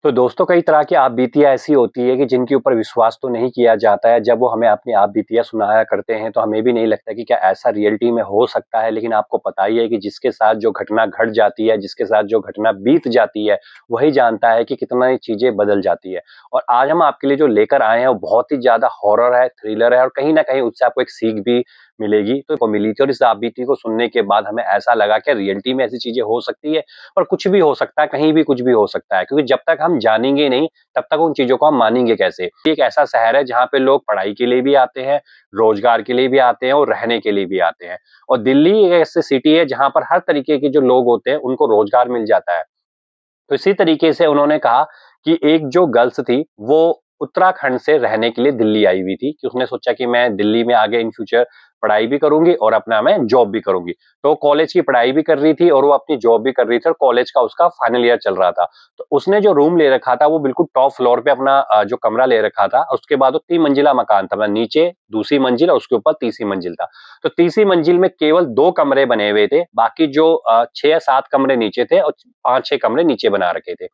तो दोस्तों कई तरह की आपबीतियाँ ऐसी होती है कि जिनके ऊपर विश्वास तो नहीं किया जाता है। जब वो हमें अपनी आपबीतियाँ सुनाया करते हैं तो हमें भी नहीं लगता कि क्या ऐसा रियलिटी में हो सकता है। लेकिन आपको पता ही है कि जिसके साथ जो घटना घट जाती है, जिसके साथ जो घटना बीत जाती है, वही जानता है कि कितना ये चीज़ें बदल जाती है। और आज हम आपके लिए जो लेकर आए हैं वो बहुत ही ज़्यादा हॉरर है, थ्रिलर है और कहीं न कहीं उससे आपको एक सीख भी मिलेगी। तो वो मिली थी और इस आपबीती को सुनने के बाद हमें ऐसा लगा कि रियलिटी में ऐसी चीज़ें हो सकती है। और कुछ भी हो सकता है, कहीं भी कुछ भी हो सकता है क्योंकि जब तक हम जानेंगे नहीं, तब तक उन चीज़ों को हम मानेंगे कैसे? ये एक ऐसा शहर है जहाँ पे लोग पढ़ाई के लिए भी आते हैं, रोज़गार के लिए भी आते हैं और रहने के लिए भी आते हैं। और दिल्ली एक ऐसी सिटी है जहाँ पर हर तरीके के जो लोग होते हैं, उनको रोज़गार मिल जाता है। तो इसी तरीके से उन्होंने कहा कि एक जो गर्ल्स थी, वो उत्तराखंड से रहने के लिए दिल्ली आई हुई थी कि उसने सोचा कि मैं दिल्ली में आगे इन फ्यूचर पढ़ाई भी करूँगी और अपना मैं जॉब भी करूँगी। तो कॉलेज की पढ़ाई भी कर रही थी और वो अपनी जॉब भी कर रही थी और कॉलेज का उसका फाइनल ईयर चल रहा था। तो उसने जो रूम ले रखा था, वो बिल्कुल टॉप फ्लोर पे अपना जो कमरा ले रखा था। उसके बाद वो 3 मंजिला मकान था, मतलब नीचे दूसरी मंजिल और उसके ऊपर तीसरी मंजिल था। तो तीसरी मंजिल में केवल 2 कमरे बने हुए थे, बाकी जो 6 या 7 कमरे नीचे थे और 5-6 कमरे नीचे बना रखे थे।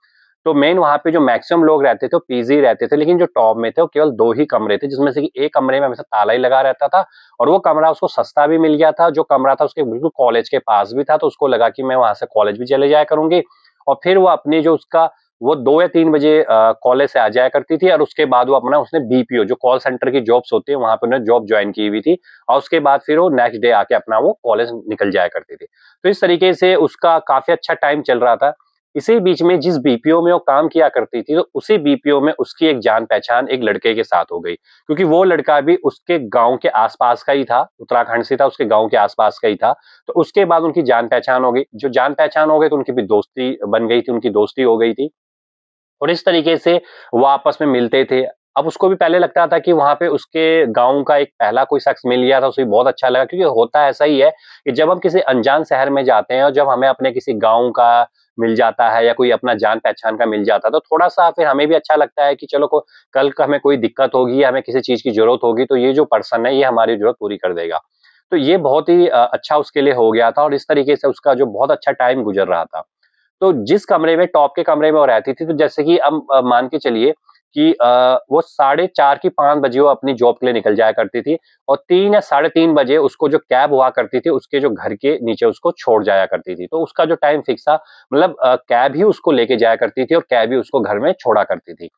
तो मेन वहाँ पे जो मैक्सिमम लोग रहते थे, वो पीजी रहते थे, लेकिन जो टॉप में थे, वो केवल 2 ही कमरे थे, जिसमें से कि एक कमरे में हमेशा ताला ही लगा रहता था और वो कमरा उसको सस्ता भी मिल गया था। जो कमरा था उसके बिल्कुल कॉलेज के पास भी था, तो उसको लगा कि मैं वहाँ से कॉलेज भी चले जाया करूँगी और फिर वो अपनी जो उसका वो 2 या 3 बजे कॉलेज से आ जाया करती थी और उसके बाद वो अपना उसने बीपीओ जो कॉल सेंटर की जॉब्स होती है, वहाँ पे उन्होंने जॉब जॉइन की हुई थी और उसके बाद फिर वो नेक्स्ट डे आके अपना वो कॉलेज निकल जाया करती थी। तो इस तरीके से उसका काफ़ी अच्छा टाइम चल रहा था। इसी बीच में जिस बीपीओ में वो काम किया करती थी, तो उसी बीपीओ में उसकी एक जान-पहचान एक लड़के के साथ हो गई। क्योंकि वो लड़का भी उसके गाँव के आस-पास का ही था, उत्तराखंड से था, उसके गाँव के आस-पास का ही था। तो उसके बाद उनकी जान-पहचान हो गई। जो जान-पहचान हो गई तो उनकी भी दोस्ती बन गई थी, उनकी दोस्ती हो गई थी। और इस तरीके से वो आपस में मिलते थे। अब उसको भी पहले लगता था कि वहाँ पे उसके गाँव का एक पहला कोई शख्स मिल गया था, उसे बहुत अच्छा लगा क्योंकि होता ऐसा ही है कि जब हम किसी अनजान शहर में जाते हैं और जब हमें अपने किसी गाँव का मिल जाता है या कोई अपना जान-पहचान का मिल जाता है, तो थोड़ा-सा फिर हमें भी अच्छा लगता है कि चलो कल को हमें कोई दिक्कत होगी या हमें किसी चीज़ की ज़रूरत होगी, तो ये जो पर्सन है, ये हमारी ज़रूरत पूरी कर देगा। तो ये बहुत ही अच्छा उसके लिए हो गया था और इस तरीके से उसका जो बहुत अच्छा टाइम गुज़र रहा था। तो जिस कमरे में टॉप के कमरे में वो रहती थी, तो जैसे कि अब मान के चलिए कि वो साढ़े 4 की 5 बजे वो अपनी जॉब के लिए निकल जाया करती थी और 3 या साढ़े 3 बजे उसको जो कैब हुआ करती थी, उसके जो घर के नीचे उसको छोड़ जाया करती थी। तो उसका जो टाइम फिक्स था मतलब कैब ही उसको लेके जाया करती थी और कैब ही उसको घर में छोड़ा करती थी।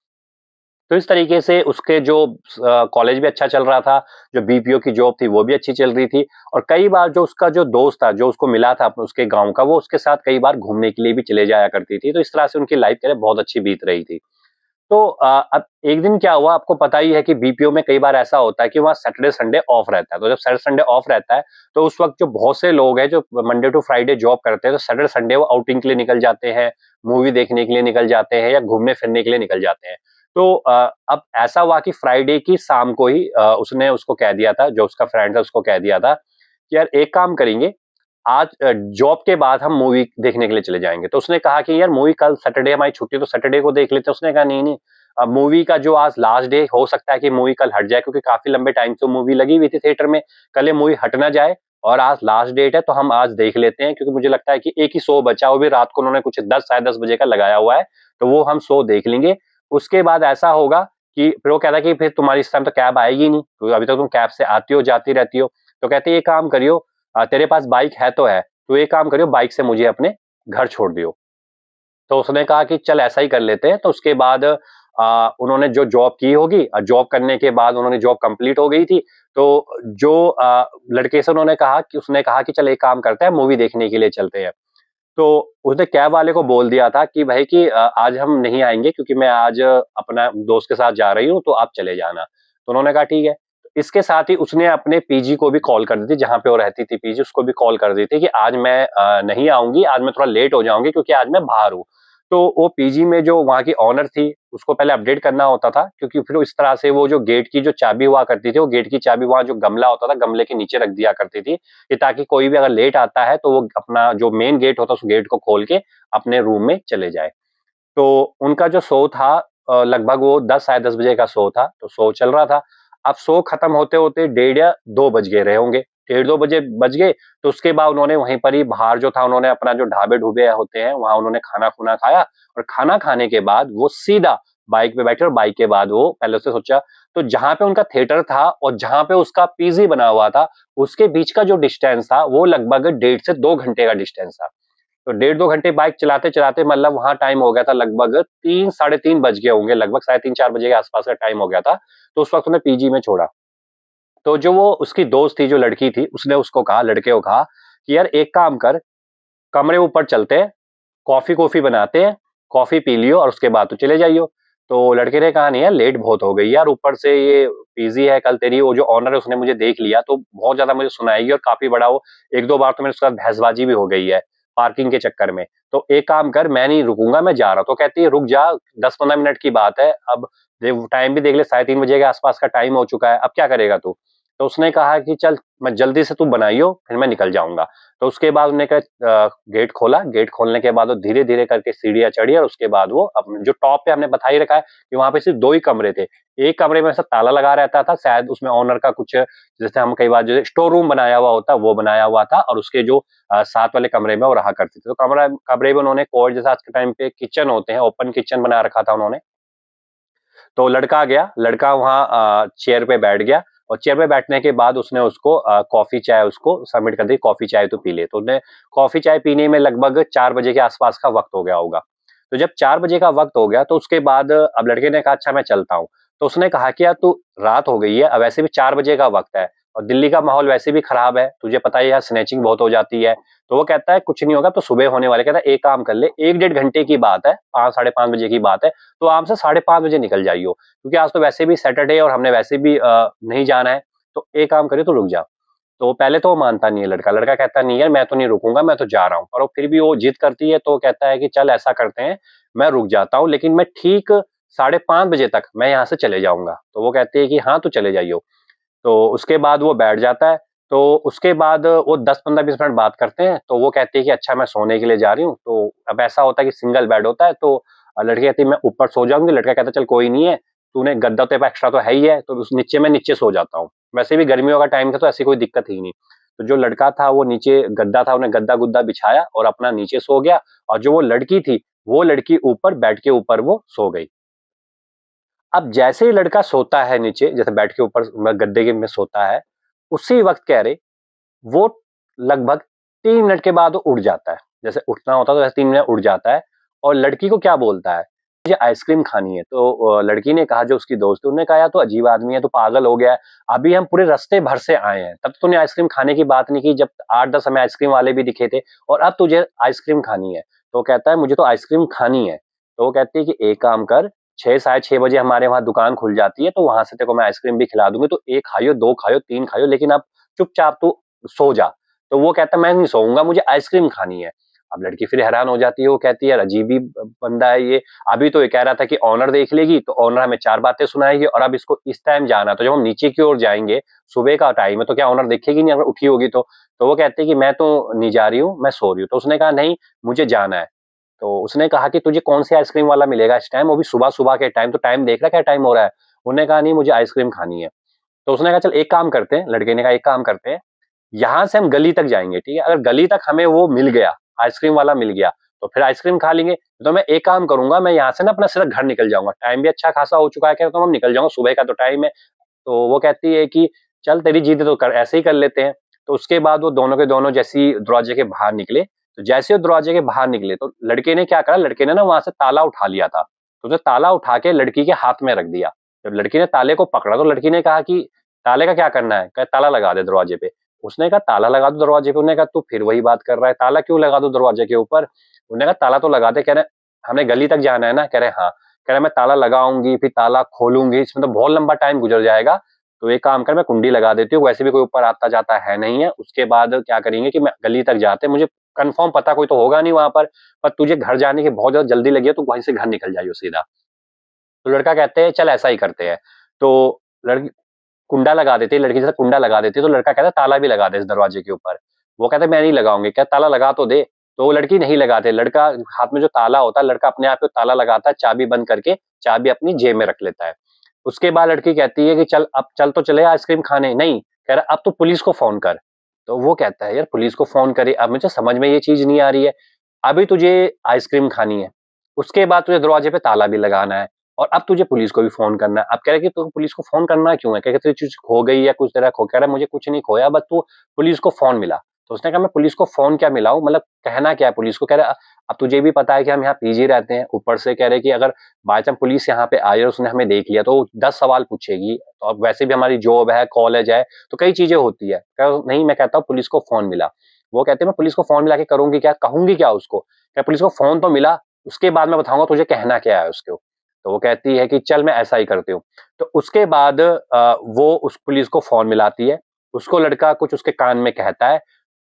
तो इस तरीके से उसके जो कॉलेज भी अच्छा चल रहा था, जो बीपीओ की जॉब थी वो भी अच्छी चल रही थी और कई बार जो उसका जो दोस्त था, जो उसको मिला था उसके गाँव का, वो उसके साथ कई बार घूमने के लिए भी चले जाया करती थी। तो इस तरह से उनकी लाइफ जो है बहुत अच्छी बीत रही थी। तो अब एक दिन क्या हुआ आपको पता ही है कि बीपीओ में कई बार ऐसा होता है कि वहाँ सैटरडे संडे ऑफ रहता है। तो जब सैटरडे संडे ऑफ रहता है, तो उस वक़्त जो बहुत से लोग हैं जो मंडे टू फ्राइडे जॉब करते हैं, तो सैटरडे संडे वो आउटिंग के लिए निकल जाते हैं, मूवी देखने के लिए निकल जाते हैं या घूमने-फिरने के लिए निकल जाते हैं। तो अब ऐसा हुआ कि फ्राइडे की शाम को ही उसने उसको कह दिया था, जो उसका फ्रेंड था उसको कह दिया था कि यार एक काम करेंगे, आज जॉब के बाद हम मूवी देखने के लिए चले जाएँगे। तो उसने कहा कि यार मूवी कल सैटरडे हमारी छुट्टी है तो सैटरडे को देख लेते हैं। उसने कहा नहीं-नहीं मूवी का जो आज लास्ट डे हो सकता है कि मूवी कल हट जाए क्योंकि काफ़ी लंबे टाइम से मूवी लगी हुई थी थिएटर में। कल ये मूवी हट ना जाए और आज लास्ट डेट है तो हम आज देख लेते हैं क्योंकि मुझे लगता है कि एक ही शो बचा वो भी रात को उन्होंने कुछ 10 साढ़े 10 बजे का लगाया हुआ है। तो वो हम शो देख लेंगे। उसके बाद ऐसा होगा कि फिर वो कह रहा है कि फिर तुम्हारी इस टाइम तो कैब आएगी ही नहीं क्योंकि अभी तक तुम कैब से आती हो, जाती रहती हो। तो कहते हैं, "ये काम करियो तेरे पास बाइक है तो है, तो एक काम करियो बाइक से मुझे अपने घर छोड़ दियो।" तो उसने कहा कि चल ऐसा ही कर लेते हैं। तो उसके बाद उन्होंने जो जॉब की होगी जॉब करने के बाद उन्होंने जॉब कंप्लीट हो गई थी। तो जो लड़के से उन्होंने कहा कि उसने कहा कि चल एक काम करते हैं मूवी देखने के लिए चलते हैं। तो उसने कैब वाले को बोल दिया था कि भाई कि आज हम नहीं आएँगे क्योंकि मैं आज अपना दोस्त के साथ जा रही हूँ, तो आप चले जाना। तो उन्होंने कहा ठीक है। इसके साथ ही उसने अपने पीजी को भी कॉल कर दी थी, जहाँ पे वो रहती थी पीजी उसको भी कॉल कर दी थी कि आज मैं नहीं आऊँगी, आज मैं थोड़ा लेट हो जाऊँगी क्योंकि आज मैं बाहर हूँ। तो वो पीजी में जो वहाँ की ओनर थी, उसको पहले अपडेट करना होता था क्योंकि फिर इस तरह से वो जो गेट की जो चाबी हुआ करती थी, वो गेट की चाबी वहाँ जो गमला होता था, गमले के नीचे रख दिया करती थी कि ताकि कोई भी अगर लेट आता है तो वो अपना जो मेन गेट होता है उस गेट को खोल के अपने रूम में चले जाए। तो उनका जो शो था लगभग वो 10 साढ़े 10 बजे का शो था, तो शो चल रहा था। अब शो खत्म होते-होते डेढ़ या 2 बज गए रहे होंगे। डेढ़ 2 बजे बज गए, तो उसके बाद उन्होंने वहीं पर ही बाहर जो था उन्होंने अपना जो ढाबे-ढूबे होते हैं, वहाँ उन्होंने खाना-खुना खाया और खाना खाने के बाद वो सीधा बाइक पे बैठे और बाइक के बाद वो पहले उसने सोचा तो जहाँ पे उनका थिएटर था और जहाँ पे उसका पीजी बना हुआ था, उसके बीच का जो डिस्टेंस था, वो लगभग 1.5 से 2 घंटे का डिस्टेंस था। तो 1.5-2 घंटे बाइक चलाते-चलाते मतलब वहाँ टाइम हो गया था लगभग 3 साढ़े 3 बज गए होंगे, लगभग साढ़े 3-4 बजे के आस-पास का टाइम हो गया था। तो उस वक़्त उन्हें पीजी में छोड़ा। तो जो वो उसकी दोस्त थी, जो लड़की थी, उसने उसको कहा लड़के को कहा कि यार एक काम कर, कमरे ऊपर चलते हैं, कॉफ़ी-कॉफ़ी बनाते हैं, कॉफ़ी पी लियो और उसके बाद तू चले जाइयो। तो लड़के ने कहा नहीं यार लेट बहुत हो गई यार, ऊपर से ये पीजी है, कल तेरी वो जो ओनर है उसने मुझे देख लिया तो बहुत ज़्यादा मुझे सुनाएगी और काफ़ी बड़ा वो 1-2 बार तो मेरे उसके साथ बहसबाजी भी हो गई है, पार्किंग के चक्कर में। तो एक काम कर मैं नहीं रुकूँगा, मैं जा रहा हूँ। तो कहती है रुक जा, 10-15 मिनट की बात है, अब टाइम भी देख ले, साढ़े 3 बजे के आस-पास का टाइम हो चुका है, अब क्या करेगा तू? तो उसने कहा कि चल मैं जल्दी से तू बनाइयो, फिर मैं निकल जाऊँगा। तो उसके बाद उन्होंने गेट खोला, गेट खोलने के बाद वो धीरे-धीरे करके सीढ़ियाँ चढ़ी और उसके बाद वो अप जो टॉप पे हमने बता ही रखा है कि वहाँ पे सिर्फ़ 2 ही कमरे थे। एक कमरे में ऐसा ताला लगा रहता था, शायद उसमें ओनर का कुछ जैसे हम कई बार जो स्टोर रूम बनाया हुआ होता है, वो बनाया हुआ था और उसके जो साथ वाले कमरे में वो रहा करते थे। तो कमरे में उन्होंने कोविड जैसा आज के टाइम पे किचन होते हैं, ओपन किचन बना रखा था उन्होंने। तो लड़का गया, लड़का वहाँ चेयर पे बैठ गया और चेयर पे बैठने के बाद उसने उसको कॉफ़ी चाय उसको सबमिट कर दी, कॉफ़ी चाय तू पी ले। तो उसने कॉफ़ी चाय पीने में लगभग 4 बजे के आस-पास का वक़्त हो गया होगा। तो जब 4 बजे का वक़्त हो गया तो उसके बाद अब लड़के ने कहा अच्छा मैं चलता हूँ। तो उसने कहा कि यार तू रात हो गई है, अब वैसे भी 4 बजे का वक़्त है और दिल्ली का माहौल वैसे भी खराब है, तुझे पता ही है यहाँ स्नैचिंग बहुत हो जाती है। तो वो कहता है कुछ नहीं होगा, तो सुबह होने वाले कहता है एक काम कर ले, 1 डेढ़ घंटे की बात है, 5 साढ़े 5 बजे की बात है, तो आराम से साढ़े 5 बजे निकल जाइयो। क्योंकि आज तो वैसे भी सैटरडे है और हमने वैसे भी नहीं जाना है, तो एक काम करिए तो रुक जा। तो पहले तो वो मानता नहीं है लड़का, लड़का कहता है नहीं यार मैं तो नहीं रुकूँगा, मैं तो जा रहा हूँ। पर वो फिर भी वो जिद करती है तो वो कहता है कि चल ऐसा करते हैं, मैं रुक जाता हूँ लेकिन मैं ठीक साढ़े 5 बजे तक मैं यहाँ से चले जाऊँगा। तो वो कहती है कि हाँ, तू चले जाइयो। तो उसके बाद वो बैठ जाता है, तो उसके बाद वो 10-15-20 मिनट बात करते हैं, तो वो कहती है कि अच्छा मैं सोने के लिए जा रही हूँ। तो अब ऐसा होता है कि सिंगल बेड होता है तो लड़की कहती है मैं ऊपर सो जाऊँगी, लड़का कहता है चल कोई नहीं है, तूने गद्दा तेरे पास एक्स्ट्रा तो है ही है, तो उस नीचे मैं नीचे सो जाता हूँ। वैसे भी गर्मियों का टाइम था तो ऐसी कोई दिक्कत ही नहीं। तो जो लड़का था वो नीचे गद्दा था, उसने गद्दा-गुद्दा बिछाया और अपना नीचे सो गया और जो वो लड़की थी, वो लड़की ऊपर बेड के ऊपर वो सो गई। अब जैसे ही लड़का सोता है नीचे, जैसे बेड के ऊपर गद्दे के में सोता है, उसी वक़्त कह रहे वो लगभग 3 मिनट के बाद वो उठ जाता है। जैसे उठना होता है तो वैसे 3 मिनट उठ जाता है और लड़की को क्या बोलता है, मुझे आइसक्रीम खानी है। तो लड़की ने कहा जो उसकी दोस्त है, उन्होंने कहा यार तू अजीब आदमी है, तू पागल हो गया है। अभी हम पूरे रास्ते भर से आए हैं, तब तूने आइसक्रीम खाने की बात नहीं की जब 8-10 हमें आइसक्रीम वाले भी दिखे थे और अब तुझे आइसक्रीम खानी है। तो वो कहता है मुझे तो आइसक्रीम खानी है। तो वो कहती है कि एक काम कर 6 साढ़े 6 बजे हमारे वहाँ दुकान खुल जाती है, तो वहाँ से तेरे को मैं आइसक्रीम भी खिला दूँगी। तो 1 खाइयो, 2 खाइयो, 3 खाइयो लेकिन अब चुपचाप तू सो जा। तो वो कहता है मैं नहीं सोऊँगा, मुझे आइसक्रीम खानी है। अब लड़की फिर हैरान हो जाती है, वो कहती है यार अजीब ही बंदा है ये। अभी तो ये कह रहा था कि ओनर देख लेगी, तो ओनर हमें 4 बातें सुनाएगी और अब इसको इस टाइम जाना है। तो जब हम नीचे की ओर जाएँगे, सुबह का टाइम है, तो क्या ओनर देखेगी नहीं अगर उठी होगी तो? तो वो कहती है कि मैं तो नहीं जा रही हूँ, मैं सो रही हूँ। तो उसने कहा नहीं, मुझे जाना है। तो उसने कहा कि तुझे कौन-सी आइसक्रीम वाला मिलेगा इस टाइम? वो भी सुबह-सुबह के टाइम, तो टाइम देख रहा है क्या टाइम हो रहा है? उन्होंने कहा नहीं मुझे आइसक्रीम खानी है। तो उसने कहा चल एक काम करते हैं, लड़के ने कहा एक काम करते हैं, यहाँ से हम गली तक जाएँगे, ठीक है? अगर गली तक हमें वो मिल गया, आइसक्रीम वाला मिल गया, तो फिर आइसक्रीम खा लेंगे। तो मैं एक काम करूँगा, मैं यहाँ से ना अपना सीधा घर निकल जाऊँगा। टाइम भी अच्छा खासा हो चुका है, कह रहा तो हम निकल जाऊँगा, सुबह का तो टाइम है। तो वो कहती है कि चल तेरी जिद है तो कर ऐसे ही कर लेते हैं। तो उसके बाद वो दोनों के दोनों जैसे ही दरवाजे के बाहर निकले, तो जैसे वो दरवाजे के बाहर निकले तो लड़के ने क्या करा, लड़के ने ना वहाँ से ताला उठा लिया था। तो उसने ताला उठा के लड़की के हाथ में रख दिया। जब लड़की ने ताले को पकड़ा तो लड़की ने कहा कि ताले का क्या करना है? कहा ताला लगा दे दरवाजे पे। उसने कहा ताला लगा दो दरवाजे पे। उन्होंने कहा तू फिर वही बात कर रहा है, ताला क्यों लगा दूँ दरवाजे के ऊपर? उन्होंने कहा ताला तो लगा दे। कह रहे हमें गली तक जाना है ना? कह रहे हाँ। कह रहे मैं ताला लगाऊँगी, फिर ताला खोलूँगी, इसमें तो बहुत लंबा टाइम गुज़र जाएगा। तो एक काम कर मैं कुंडी लगा देती हूँ, वैसे भी कोई ऊपर आता-जाता है नहीं है। उसके बाद क्या करेंगे कि मैं गली तक जाते हैं, मुझे कन्फर्म पता कोई तो होगा नहीं वहाँ पर तुझे घर जाने की बहुत ज़्यादा जल्दी लगी है, तो वहीं से घर निकल जाइयो सीधा। तो लड़का कहते हैं चल ऐसा ही करते हैं। तो लड़की कुंडा लगा देती है, लड़की जैसे कुंडा लगा देती है, तो लड़का कहता है ताला भी लगा दे इस दरवाजे के ऊपर। वो कहता है मैं नहीं लगाऊँगी, कहता ताला लगा तो दे। तो वो लड़की नहीं लगाते, लड़का हाथ में जो ताला होता है, लड़का अपने आप ही ताला लगाता है, चाबी बंद करके, चाबी अपनी जेब में रख लेता है। उसके बाद लड़की कहती है कि चल अब चल तो चले आइसक्रीम खाने, नहीं, कह रहा अब तो पुलिस को फ़ोन कर। तो वो कहता है यार पुलिस को फ़ोन करे, अब मुझे समझ में ये चीज़ नहीं आ रही है। अभी तुझे आइसक्रीम खानी है, उसके बाद तुझे दरवाजे पे ताला भी लगाना है और अब तुझे पुलिस को भी फ़ोन करना है। अब कह रहा है कि तू पुलिस को फ़ोन करना क्यों है? कह रहा तेरी चीज़ खो गई या कुछ तेरा खो, कह रहा है मुझे कुछ नहीं खोया, बस तू पुलिस को फ़ोन मिला। तो उसने कहा मैं पुलिस को फ़ोन क्या मिलाऊँ, मतलब कहना क्या है पुलिस को? कह रहा है अब तुझे भी पता है कि हम यहाँ पीजी रहते हैं, ऊपर से कह रहे हैं कि अगर बाय चांस पुलिस यहाँ पे आई और उसने हमें देख लिया तो 10 सवाल पूछेगी। तो अब वैसे भी हमारी जॉब है, कॉलेज है, तो कई चीज़ें होती है। नहीं, मैं कहता हूँ पुलिस को फ़ोन मिला। वो कहते हैं मैं पुलिस को फ़ोन मिला के करूँगी क्या? कहूँगी क्या उसको? क्या पुलिस को फ़ोन तो मिला, उसके बाद मैं बताऊँगा तुझे कहना क्या है उसको। तो वो कहती है कि चल मैं ऐसा ही करती हूँ। तो उसके बाद वो उस पुलिस को फ़ोन मिलाती है, उसको लड़का कुछ उसके कान में कहता है,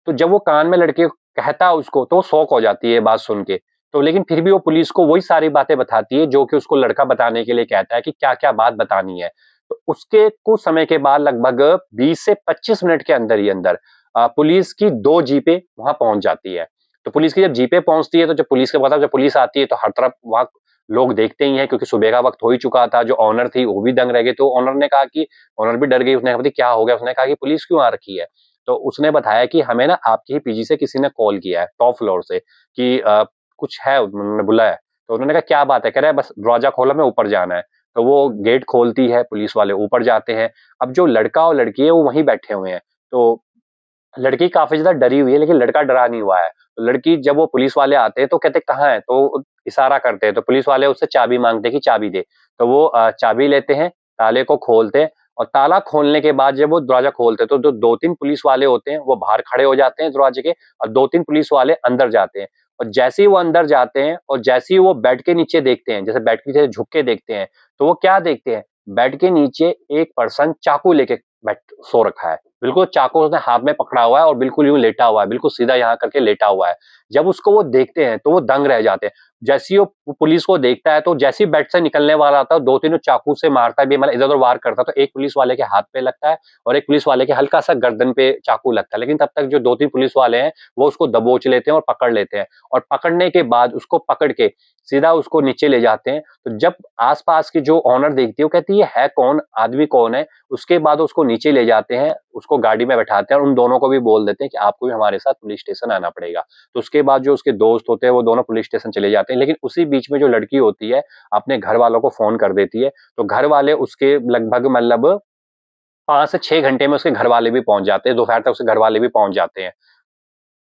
तो जब वो कान में लड़के कहता है उसको, तो वो शॉक हो जाती है ये बात सुन के। तो लेकिन फिर भी वो पुलिस को वही सारी बातें बताती है जो कि उसको लड़का बताने के लिए कहता है कि क्या-क्या बात बतानी है। तो उसके कुछ समय के बाद लगभग 20 से 25 मिनट के अंदर ही अंदर पुलिस की 2 जीपें वहाँ पहुँच जाती है। तो पुलिस की जब जीपें पहुँचती है तो जब पुलिस के बाद जब पुलिस आती है तो हर तरफ वहाँ लोग देखते ही हैं क्योंकि सुबह का वक़्त हो ही चुका था। जो ओनर थी वो भी दंग रह गई। तो ओनर ने कहा कि ओनर भी डर गई। उसने कहा, "क्या हो गया?" उसने कहा कि पुलिस क्यों आ रखी है? तो उसने बताया कि हमें ना आपके ही पीजी से किसी ने कॉल किया है टॉप फ्लोर से कि कुछ है, उन्होंने बुलाया है। तो उन्होंने कहा क्या बात है? कह रहा है बस दरवाज़ा खोलो, हमें ऊपर जाना है। तो वो गेट खोलती है, पुलिस वाले ऊपर जाते हैं। अब जो लड़का और लड़की है वो वहीं बैठे हुए हैं। तो लड़की काफ़ी ज़्यादा डरी हुई है लेकिन लड़का डरा नहीं हुआ है। तो लड़की जब वो पुलिस वाले आते हैं तो कहते हैं कहाँ है? तो इशारा करते हैं। तो पुलिस वाले उससे चाबी माँगते हैं कि चाबी दे। तो वो चाबी लेते हैं, ताले को खोलते हैं और ताला खोलने के बाद जब वो दरवाज़ा खोलते हैं तो जो 2-3 पुलिस वाले होते हैं वो बाहर खड़े हो जाते हैं दरवाजे के और 2-3 पुलिस वाले अंदर जाते हैं। और जैसे ही वो अंदर जाते हैं और जैसे ही वो बेड के नीचे देखते हैं, जैसे बेड के नीचे झुक के देखते हैं, तो वो क्या देखते हैं? बेड के नीचे एक पर्सन चाकू लेके बैठ सो रखा है। बिल्कुल चाकू उसने हाथ में पकड़ा हुआ है और बिल्कुल यूँ लेटा हुआ है, बिल्कुल सीधा यहाँ करके लेटा हुआ है। जब उसको वो देखते हैं तो वो दंग रह जाते हैं। जैसे ही वो पुलिस को देखता है तो जैसे ही बेड से निकलने वाला था 2-3 वो चाकू से मारता भी, मतलब इधर-उधर वार करता है तो एक पुलिस वाले के हाथ पे लगता है और एक पुलिस वाले के हल्का-सा गर्दन पे चाकू लगता है। लेकिन तब तक जो 2-3 पुलिस वाले हैं वो उसको दबोच लेते हैं और पकड़ लेते हैं और पकड़ने के बाद उसको पकड़ के सीधा उसको नीचे ले जाते हैं। तो जब आस-पास की जो ओनर देखती है वो कहती है ये है कौन? आदमी कौन है? उसके बाद उसको नीचे ले जाते हैं, उसको गाड़ी में बैठाते हैं और उन दोनों को भी बोल देते हैं कि आपको भी हमारे साथ पुलिस स्टेशन आना पड़ेगा। तो उसके बाद जो उसके दोस्त होते हैं वो दोनों पुलिस स्टेशन चले जाते हैं, लेकिन उसी बीच में जो लड़की होती है अपने घर वालों को फ़ोन कर देती है, तो घर वाले उसके लगभग मतलब 5 से 6 घंटे में उसके घर वाले भी पहुँच जाते हैं, दोपहर तक उसके घर वाले भी पहुँच जाते हैं।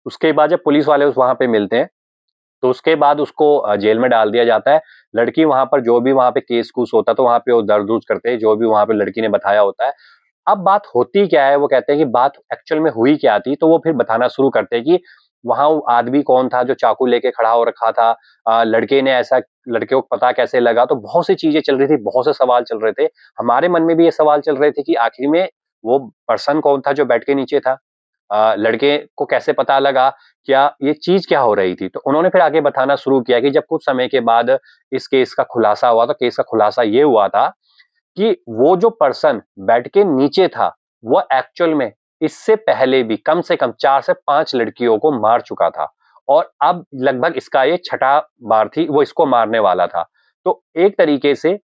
उसके बाद जब पुलिस वाले उस वहाँ पे मिलते हैं, तो उसके बाद उसको जेल में डाल दिया जाता है। लड़की वहाँ पर जो भी वहाँ पे केस-कूस होता है तो वहाँ पे वो दर्ज-वर्ज करते हैं, जो भी वहाँ पे लड़की ने बताया होता है। अब बात होती क्या है, वो कहते हैं कि बात एक्चुअल में हुई क्या थी, तो वो फिर बताना शुरू करते हैं कि वहाँ वो आदमी कौन था जो चाकू लेके खड़ा हो रखा था, लड़के ने ऐसा, लड़के को पता कैसे लगा, तो बहुत सी चीज़ें चल रही थी, बहुत से सवाल चल रहे थे। हमारे मन में भी ये सवाल चल रहे थे कि आखिर में वो पर्सन कौन था जो बेड के नीचे था? लड़के को कैसे पता लगा? क्या ये चीज़ क्या हो रही थी? तो उन्होंने फिर आगे बताना शुरू किया कि जब कुछ समय के बाद इस केस का खुलासा हुआ, तो केस का खुलासा ये हुआ था कि वो जो पर्सन बेड के नीचे था, वो एक्चुअल में इससे पहले भी कम से कम 4 से 5 लड़कियों को मार चुका था और अब लगभग इसका ये छठा बार थी, वो इसको मारने वाला था। तो एक तरीके से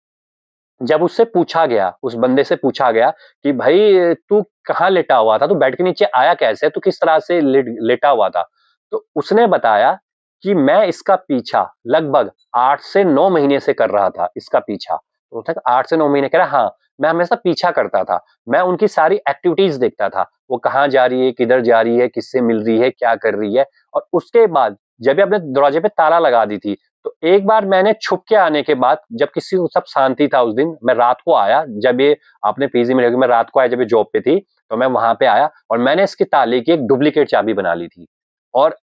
जब उससे पूछा गया, उस बंदे से पूछा गया कि भाई तू कहाँ लेटा हुआ था? तू बेड के नीचे आया कैसे? तू किस तरह से लेटा हुआ था? तो उसने बताया कि मैं इसका पीछा लगभग 8 से 9 महीने से कर रहा था, इसका पीछा। तो उसने कहा 8 से 9 महीने, कह रहा हाँ, मैं हमेशा पीछा करता था। मैं उनकी सारी एक्टिविटीज़ देखता था। वो कहाँ जा रही है, किधर जा रही है, किससे मिल रही है, क्या कर रही है? और उसके बाद जब ये अपने दरवाजे पे ताला लगा दी थी, तो एक बार मैंने छुप के आने के बाद, जब किसी को सब शांति था उस दिन, मैं रात को आया, जब ये आपने पीजी में रही, मैं रात को आया जब ये जॉब पे थी, तो मैं वहाँ पे आया और मैंने इसके ताले की एक डुप्लीकेट चाबी बना ली थी और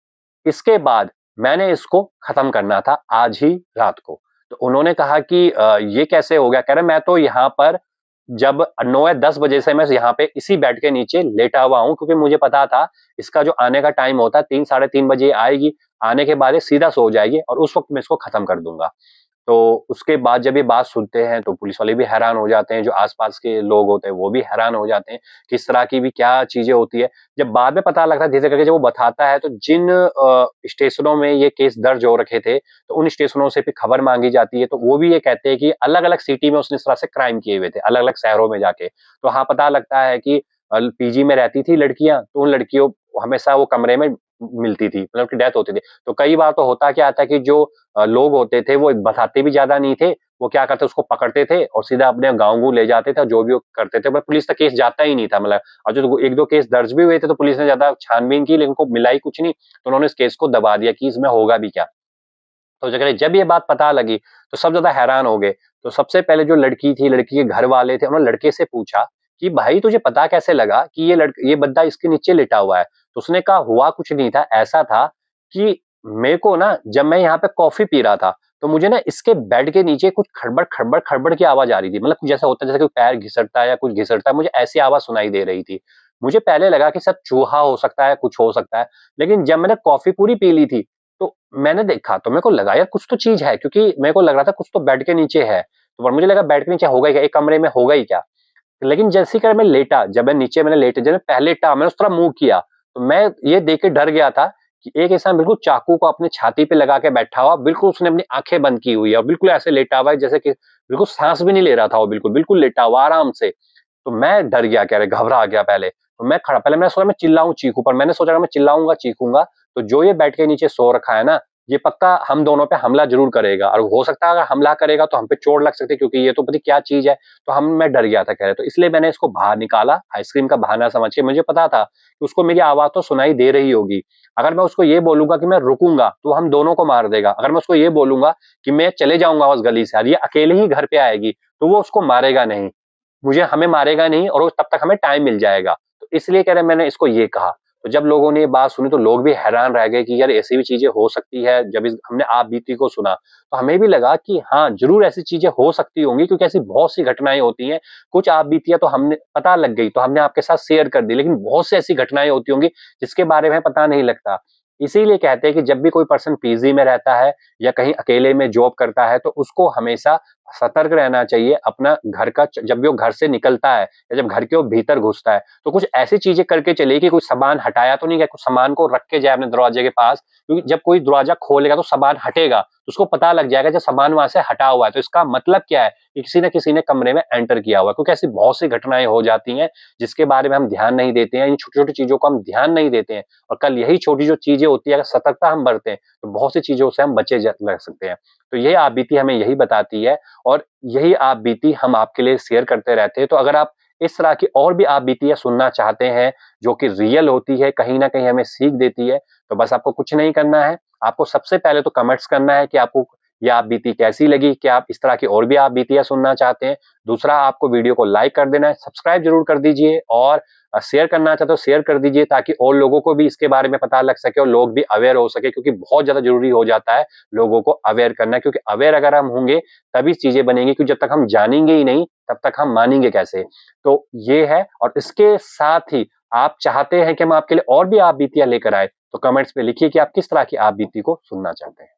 इसके बाद मैंने इसको खत्म करना था आज ही रात को। तो उन्होंने कहा कि ये कैसे हो गया? कह रहे मैं तो यहाँ पर जब 9 या 10 बजे से मैं यहाँ पे इसी बेड के नीचे लेटा हुआ हूँ क्योंकि मुझे पता था इसका जो आने का टाइम होता है 3 साढ़े 3 बजे आएगी, आने के बाद ये सीधा सो जाएगी और उस वक़्त मैं इसको खत्म कर दूँगा। तो उसके बाद जब ये बात सुनते हैं तो पुलिस वाले भी हैरान हो जाते हैं, जो आस-पास के लोग होते हैं वो भी हैरान हो जाते हैं, किस तरह की भी क्या चीज़ें होती है। जब बाद में पता लगता है धीरे करके जब वो बताता है तो जिन स्टेशनों में ये केस दर्ज हो रखे थे, तो उन स्टेशनों से फिर खबर माँगी जाती है, तो वो भी ये कहते हैं कि अलग-अलग सिटी में उसने इस तरह से क्राइम किए हुए थे, अलग-अलग शहरों में जाके। तो हाँ, पता लगता है कि पीजी में रहती थी लड़कियाँ, तो उन लड़कियों हमेशा वो कमरे में मिलती थी, मतलब उनकी डेथ होती थी। तो कई बार तो होता क्या था कि जो लोग होते थे वो बताते भी ज़्यादा नहीं थे, वो क्या करते उसको पकड़ते थे और सीधा अपने गाँव-गूँ ले जाते थे और जो भी वो करते थे, पर पुलिस तक केस जाता ही नहीं था, मतलब और जो 1-2 केस दर्ज भी हुए थे तो पुलिस ने ज़्यादा छानबीन की लेकिन उनको मिला ही कुछ नहीं, तो उन्होंने इस केस को दबा दिया कि इसमें होगा भी क्या? तो जब ये बात पता लगी, तो सब ज़्यादा हैरान हो गए। तो सबसे पहले जो लड़की थी, लड़की के घर वाले थे, उन्होंने लड़के से पूछा कि भाई तुझे पता कैसे लगा कि ये बंदा इसके नीचे लेटा हुआ है? तो उसने कहा हुआ कुछ नहीं था, ऐसा था कि मेरे को ना जब मैं यहाँ पे कॉफ़ी पी रहा था, तो मुझे ना इसके बेड के नीचे कुछ खड़बड़, खड़बड़, खड़बड़ की आवाज़ आ रही थी। मतलब कुछ जैसा होता है जैसे कोई पैर घिसटता है या कुछ घिसटता है, मुझे ऐसी आवाज़ सुनाई दे रही थी। मुझे पहले लगा कि शायद चूहा हो सकता है, कुछ हो सकता है, लेकिन जब मैंने कॉफ़ी पूरी पी ली थी, तो मैंने देखा तो मेरे को लगा यार कुछ तो चीज़ है क्योंकि मेरे को लग रहा था कुछ तो बेड के नीचे है। तो पर मुझे लगा बेड के नीचे होगा ही क्या, एक कमरे में होगा ही क्या? लेकिन जैसे ही मैं लेटा, जब मैं नीचे मैंने लेटे जब मैं पहले लेटा मैंने उस तरफ मुँह किया, तो मैं ये देख के डर गया था कि एक इंसान बिल्कुल चाकू को अपनी छाती पे लगा के बैठा हुआ, बिल्कुल उसने अपनी आँखें बंद की हुई है और बिल्कुल ऐसे लेटा हुआ है जैसे कि बिल्कुल साँस भी नहीं ले रहा था वो बिल्कुल, बिल्कुल लेटा हुआ आराम से। तो मैं डर गया कह रहे घबरा गया पहले। तो मैं खड़ा पहले मैंने सोचा मैं चिल्लाऊँ, चीखूँ पर मैंने सोचा अगर मैं चिल्लाऊँगा, चीखूँगा तो जो ये बेड के नीचे सो रखा है ना, ये पक्का हम दोनों पे हमला ज़रूर करेगा और हो सकता है अगर हमला करेगा तो हम पे चोट लग सकती है क्योंकि ये तो पता नहीं क्या चीज़ है। तो मैं डर गया था कह रहे तो इसलिए मैंने इसको बाहर निकाला आइसक्रीम का बहाना समझ के। मुझे पता था कि उसको मेरी आवाज़ तो सुनाई दे रही होगी। अगर मैं उसको ये बोलूँगा कि मैं रुकूँगा तो हम दोनों को मार देगा। अगर मैं उसको ये बोलूँगा कि मैं चले जाऊँगा उस गली से और ये अकेले ही घर पे आएगी, तो वो उसको मारेगा नहीं। मुझे हमें मारेगा नहीं और वो तब तक हमें टाइम मिल जाएगा। तो इसलिए कह रहे मैंने इसको ये कहा। तो जब लोगों ने ये बात सुनी तो लोग भी हैरान रह गए कि यार ऐसी भी चीज़ें हो सकती है। जब हमने आप बीती को सुना, तो हमें भी लगा कि हाँ, ज़रूर ऐसी चीज़ें हो सकती होंगी क्योंकि ऐसी बहुत सी घटनाएँ होती हैं। कुछ आप बीतियाँ तो हमने पता लग गई तो हमने आपके साथ शेयर कर दी, लेकिन बहुत सी ऐसी घटनाएँ होती होंगी जिसके बारे में पता नहीं लगता। इसीलिए कहते हैं कि जब भी कोई पर्सन पीजी में रहता है या कहीं अकेले में जॉब करता है, तो उसको हमेशा सतर्क रहना चाहिए अपना घर का जब भी वो घर से निकलता है या जब घर के वो भीतर घुसता है, तो कुछ ऐसी चीज़ें करके चले कि कोई सामान हटाया तो नहीं गया, कुछ सामान को रख के जाए अपने दरवाजे के पास, क्योंकि जब कोई दरवाज़ा खोलेगा तो सामान हटेगा, तो उसको पता लग जाएगा जब सामान वहाँ से हटा हुआ है, तो इसका मतलब क्या है कि किसी न किसी ने कमरे में एंटर किया हुआ है, क्योंकि ऐसी बहुत सी घटनाएँ हो जाती हैं, जिसके बारे में हम ध्यान नहीं देते हैं, इन छोटी-छोटी चीज़ों को हम ध्यान नहीं देते हैं और कल यही छोटी जो चीज़ें होती है, अगर सतर्कता हम बरतें, तो बहुत सी चीज़ों से हम बचे जा रह सकते हैं। तो ये आपबीती हमें यही बताती है और यही आपबीती हम आपके लिए शेयर करते रहते हैं। तो अगर आप इस तरह की और भी आपबीतियाँ सुनना चाहते हैं, जो कि रियल होती है, कहीं न कहीं हमें सीख देती है, तो बस आपको कुछ नहीं करना है। आपको सबसे पहले तो कमेंट्स करना है कि आपको ये आपबीती कैसी लगी? क्या आप इस तरह की और भी आपबीतियाँ सुनना चाहते हैं? दूसरा आपको वीडियो को लाइक कर देना है, सब्सक्राइब ज़रूर कर दीजिए और शेयर करना चाहते हो शेयर कर दीजिए ताकि और लोगों को भी इसके बारे में पता लग सके और लोग भी अवेयर हो सके क्योंकि बहुत ज़्यादा ज़रूरी हो जाता है लोगों को अवेयर करना क्योंकि अवेयर अगर हम होंगे तभी चीज़ें बनेंगी क्योंकि जब तक हम जानेंगे ही नहीं, तब तक हम मानेंगे कैसे? तो ये है और इसके साथ ही आप चाहते हैं कि हम आपके लिए और भी आपबीतियाँ लेकर आएँ, तो कमेंट्स में लिखिए कि आप किस तरह की आपबीती को सुनना चाहते हैं।